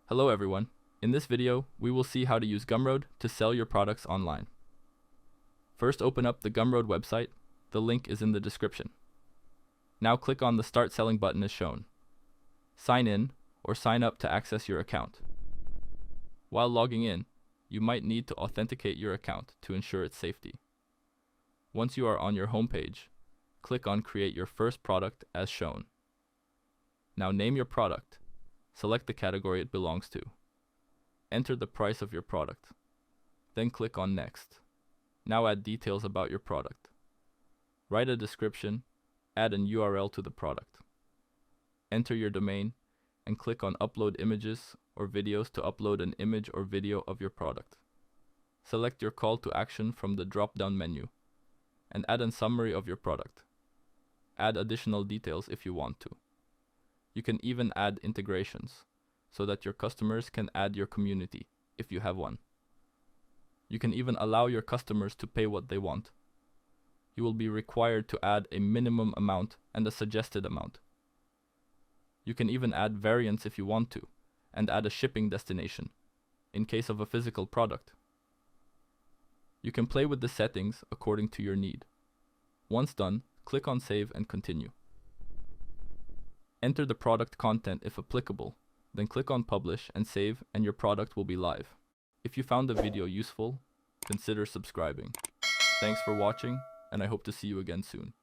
Hello everyone. In this video, we will see how to use Gumroad to sell your products online. First, open up the Gumroad website. The link is in the description. Now click on the Start Selling button as shown. Sign in or sign up to access your account. While logging in, you might need to authenticate your account to ensure its safety. Once you are on your homepage, click on Create your first product as shown. Now name your product. Select the category it belongs to. Enter the price of your product. Then click on Next. Now add details about your product. Write a description, add an URL to the product. Enter your domain and click on Upload images or videos to upload an image or video of your product. Select your call to action from the drop-down menu and add a summary of your product. Add additional details if you want to. You can even add integrations so that your customers can add your community if you have one. You can even allow your customers to pay what they want. You will be required to add a minimum amount and a suggested amount. You can even add variants if you want to, and add a shipping destination in case of a physical product. You can play with the settings according to your need. Once done, click on Save and Continue. Enter the product content if applicable, then click on Publish and Save, and your product will be live. If you found the video useful, consider subscribing. Thanks for watching, and I hope to see you again soon.